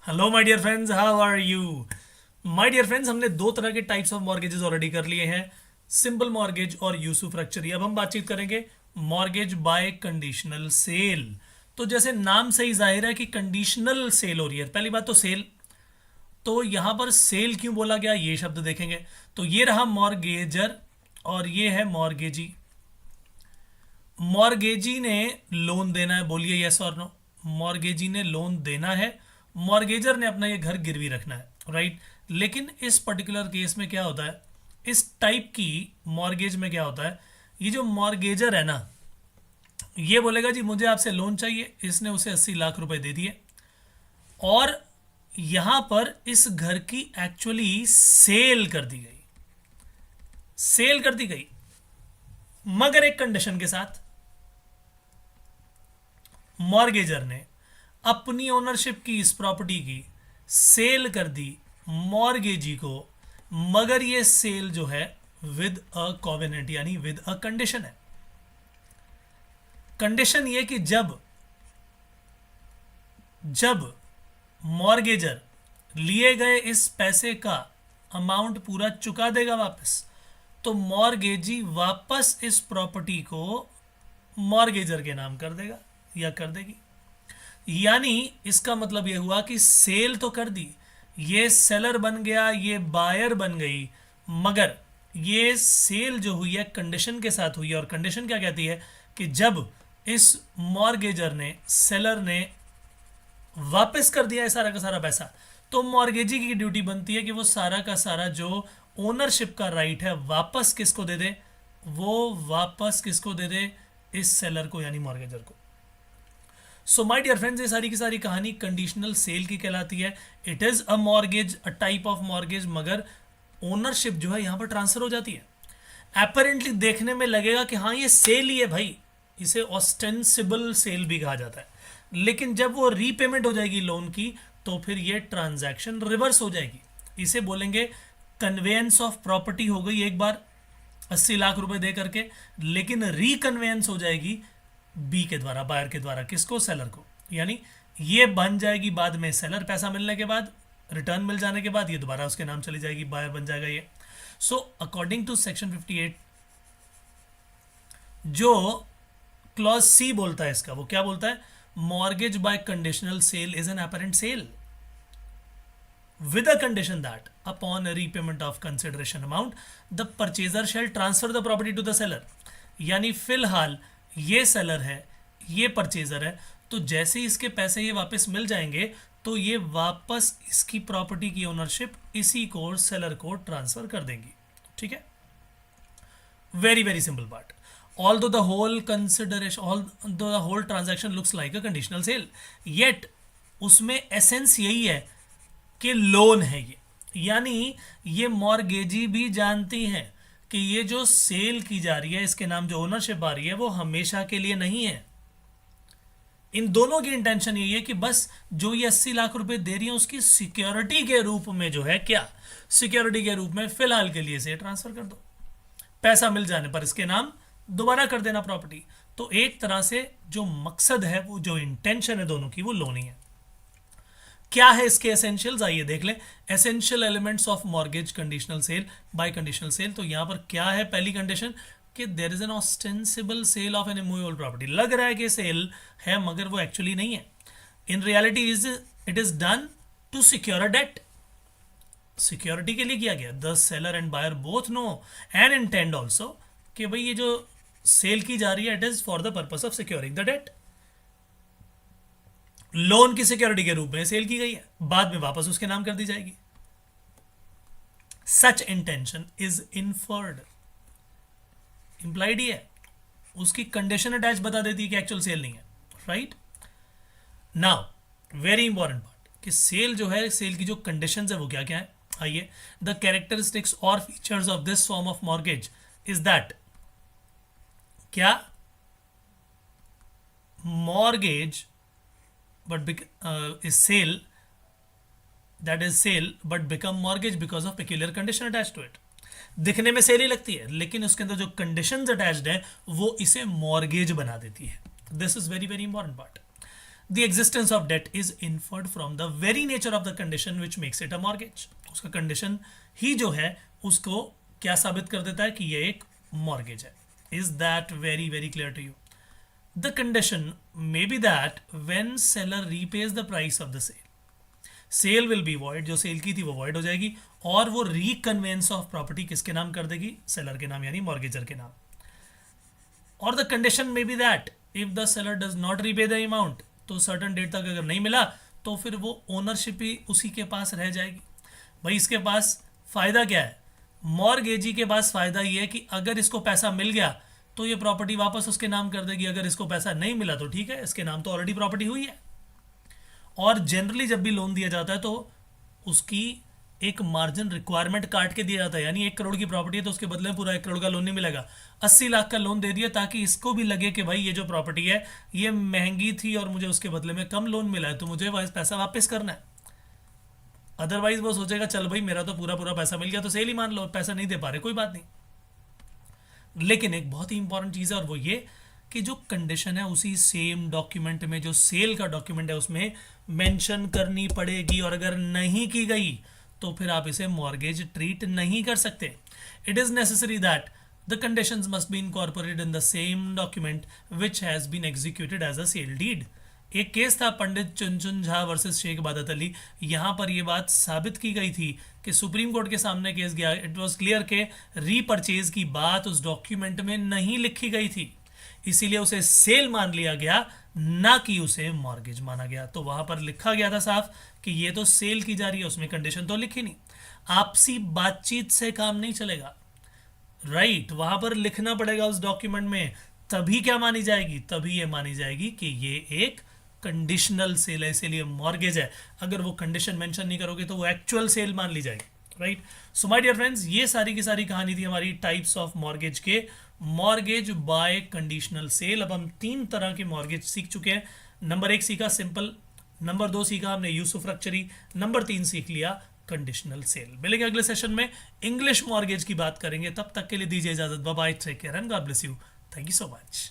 Hello my dear friends, how are you? My dear friends, हमने दो तरह के टाइप्स ऑफ मॉर्गेजेस ऑलरेडी कर लिए हैं, सिंपल मॉर्गेज और यूसुफ्रक्चरी। अब हम बातचीत करेंगे मॉर्गेज बाय कंडीशनल सेल। तो जैसे नाम से ही जाहिर है कि कंडीशनल सेल हो रही है। पहली बात तो सेल, तो यहां पर सेल क्यों बोला गया ये शब्द देखेंगे। तो ये रहा मॉर्गेजर और ये है मॉर्गेजी। मॉर्गेजी ने लोन देना है, बोलिए यस और नो। मॉर्गेजी ने लोन देना है, मॉर्गेजर ने अपना ये घर गिरवी रखना है, राइट। लेकिन इस पर्टिकुलर केस में क्या होता है, इस टाइप की मॉर्गेज में क्या होता है, ये जो मॉर्गेजर है ना, ये बोलेगा जी मुझे आपसे लोन चाहिए। इसने उसे 80 लाख रुपए दे दिए और यहां पर इस घर की एक्चुअली सेल कर दी गई, सेल कर दी गई, मगर एक कंडीशन के साथ। मॉर्गेजर ने अपनी ओनरशिप की इस प्रॉपर्टी की सेल कर दी मॉर्गेजी को, मगर ये सेल जो है विद अ कॉवेनेंट यानी विद अ कंडीशन है। कंडीशन ये कि जब जब मॉर्गेजर लिए गए इस पैसे का अमाउंट पूरा चुका देगा वापस, तो मॉर्गेजी वापस इस प्रॉपर्टी को मॉर्गेजर के नाम कर देगा या कर देगी। यानी इसका मतलब यह हुआ कि सेल तो कर दी, ये सेलर बन गया, ये बायर बन गई, मगर ये सेल जो हुई है कंडीशन के साथ हुई है। और कंडीशन क्या कहती है कि जब इस मॉर्गेजर ने, सेलर ने वापस कर दिया है सारा का सारा पैसा, तो मॉर्गेजी की ड्यूटी बनती है कि वो सारा का सारा जो ओनरशिप का राइट है वापस किसको दे दे, वो वापस किसको दे दे, इस सेलर को यानी मॉर्गेजर को। सो माय डियर फ्रेंड्स, ये सारी की सारी कहानी कंडीशनल सेल की कहलाती है। It is a mortgage, a type of mortgage, मगर ओनरशिप जो है यहां पर ट्रांसफर हो जाती है। अपेरेंटली देखने में लगेगा कि हाँ ये सेल ही है भाई, इसे ऑस्टेंसिबल सेल भी कहा जाता है, लेकिन जब वो रीपेमेंट हो जाएगी लोन की, तो फिर ये ट्रांजैक्शन रिवर्स हो जाएगी। इसे बोलेंगे कन्वेंस ऑफ प्रॉपर्टी हो गई एक बार 80 लाख रुपए दे करके, लेकिन रिकन्वेंस हो जाएगी बी के द्वारा, बायर के द्वारा, किसको, सेलर को। यानी ये बन जाएगी बाद में सेलर, पैसा मिलने के बाद, रिटर्न मिल जाने के बाद ये दोबारा उसके नाम चली जाएगी, बायर बन जाएगा ये। सो अकॉर्डिंग टू सेक्शन 58, जो क्लॉज सी बोलता है इसका, वो क्या बोलता है, mortgage by conditional sale is an apparent sale with a condition that upon a repayment of consideration amount the purchaser shall transfer the property to the seller। यानी फिलहाल ये सेलर है, ये परचेजर है, तो जैसे ही इसके पैसे ये वापस मिल जाएंगे, तो ये वापस इसकी प्रॉपर्टी की ओनरशिप इसी को, सेलर को ट्रांसफर कर देंगी। ठीक है, very very simple part. Although the whole consideration, although the whole transaction looks like a conditional sale, yet उसमें एसेंस यही है कि लोन है ये। यानी ये मॉर्गेजी भी जानती हैं कि ये जो सेल की जा रही है, इसके नाम जो ओनरशिप आ रही है, वो हमेशा के लिए नहीं है। इन दोनों की इंटेंशन यही है कि बस जो ये 80 लाख रुपए दे रही है उसकी सिक्योरिटी के रूप में, जो है क्या, सिक्योरिटी के रूप में फिलहाल के लिए इसे ट्रांसफर कर दो, पैसा मिल जाने पर इसके नाम दोबारा कर देना प्रॉपर्टी। तो एक तरह से जो मकसद है, वो जो इंटेंशन है दोनों की, वो लोन ही है। क्या है इसके एसेंशियल्स, आइए देख लें। Essential elements of mortgage conditional sale by conditional sale. तो यहां पर क्या है, पहली कंडीशन कि there is an ostensible sale of an immovable property. लग रहा है कि सेल है, मगर वो एक्चुअली नहीं है। In reality it is done to secure a debt, security के लिए किया गया। The seller and buyer both know and intend also कि भाई ये जो सेल की जा रही है, it is for the purpose of securing the debt. Loan की सिक्योरिटी के रूप में सेल की गई है, बाद में वापस उसके नाम कर दी जाएगी। सच इंटेंशन इज इनफर्ड, इंप्लाइड ही है, उसकी कंडीशन अटैच बता देती है कि एक्चुअल सेल नहीं है, right. Now very important part कि सेल जो है, सेल की जो कंडीशन है वो क्या क्या है, आइए। द कैरेक्टरिस्टिक्स और features of this form of mortgage is that, क्या, mortgage but is sale, that is sale but become mortgage because of peculiar condition attached to it। दिखने में सेल ही लगती है, लेकिन उसके अंदर जो कंडीशंस अटैच्ड है वो इसे मॉर्गेज बना देती है। This is very very important part. The existence of debt is inferred from the very nature of the condition which makes it a mortgage. उसका कंडीशन ही जो है उसको क्या साबित कर देता है कि ये एक मॉर्गेज है। Is that very very clear to you? The condition may be that when seller repays the price of the sale, sale will be void, जो सेल की थी वो वॉइड हो जाएगी और वो रिकन्वेंस ऑफ प्रॉपर्टी किसके नाम कर देगी? सेलर के नाम, यानी मॉर्गेजर के नाम। और the condition may be that if the seller does not repay the amount, तो सर्टन डेट तक अगर नहीं मिला तो फिर वो ओनरशिप ही उसी के पास रह जाएगी। भाई इसके पास फायदा क्या है? मॉर्गेजी के पास फायदा ये है कि अगर इसको पैसा मिल गया तो ये प्रॉपर्टी वापस उसके नाम कर देगी, अगर इसको पैसा नहीं मिला तो ठीक है, इसके नाम तो ऑलरेडी प्रॉपर्टी हुई है। और जनरली जब भी लोन दिया जाता है तो उसकी एक मार्जिन रिक्वायरमेंट काट के दिया जाता है, यानी 1 करोड़ की प्रॉपर्टी है तो उसके बदले में पूरा 1 करोड़ का लोन नहीं मिलेगा, 80 लाख का लोन दे दिया ताकि इसको भी लगे कि भाई ये जो प्रॉपर्टी है ये महंगी थी और मुझे उसके बदले में कम लोन मिला है तो मुझे पैसा वापस करना है। अदरवाइज वो सोचेगा चल भाई मेरा तो पूरा पूरा पैसा मिल गया तो सेल ही मान लो, पैसा नहीं दे पा रहे कोई बात नहीं। लेकिन एक बहुत ही इंपॉर्टेंट चीज़ है और वो ये कि जो कंडीशन है उसी सेम डॉक्यूमेंट में, जो सेल का डॉक्यूमेंट है उसमें मेंशन करनी पड़ेगी, और अगर नहीं की गई तो फिर आप इसे मॉर्गेज ट्रीट नहीं कर सकते। It is necessary that the conditions must be incorporated in the same document which has been executed as a sale deed. एक केस था पंडित चुनचुन झा वर्सेस शेख बादत अली, यहाँ पर यह बात साबित की गई थी कि सुप्रीम कोर्ट के सामने केस गया, इट वॉज क्लियर के रीपर्चेज की बात उस डॉक्यूमेंट में नहीं लिखी गई थी, इसीलिए उसे सेल मान लिया गया, ना कि उसे मॉर्गेज माना गया। तो वहां पर लिखा गया था साफ कि ये तो सेल की जा रही है, उसमें कंडीशन तो लिखी नहीं। आपसी बातचीत से काम नहीं चलेगा, राइट? वहां पर लिखना पड़ेगा उस डॉक्यूमेंट में, तभी क्या मानी जाएगी? तभी ये मानी जाएगी कि ये एक कंडीशनल सेल है, इसीलिए मॉर्गेज है। अगर वो कंडीशन मेंशन नहीं करोगे तो वो एक्चुअल सेल मान ली जाएगी, right? So my dear friends, ये सारी की सारी कहानी थी हमारी टाइप्स ऑफ मॉर्गेज के, मॉर्गेज बाय कंडीशनल सेल। अब हम 3 तरह के मॉर्गेज सीख चुके हैं। नंबर 1 सीखा सिंपल, नंबर 2 सीखा हमने यूसुफ्रक्चरी, नंबर 3 सीख लिया कंडीशनल सेल। मिलेंगे अगले सेशन में, इंग्लिश मॉर्गेज की बात करेंगे। तब तक के लिए दीजिए इजाजत, bye bye, take care and God bless you. Thank you so much.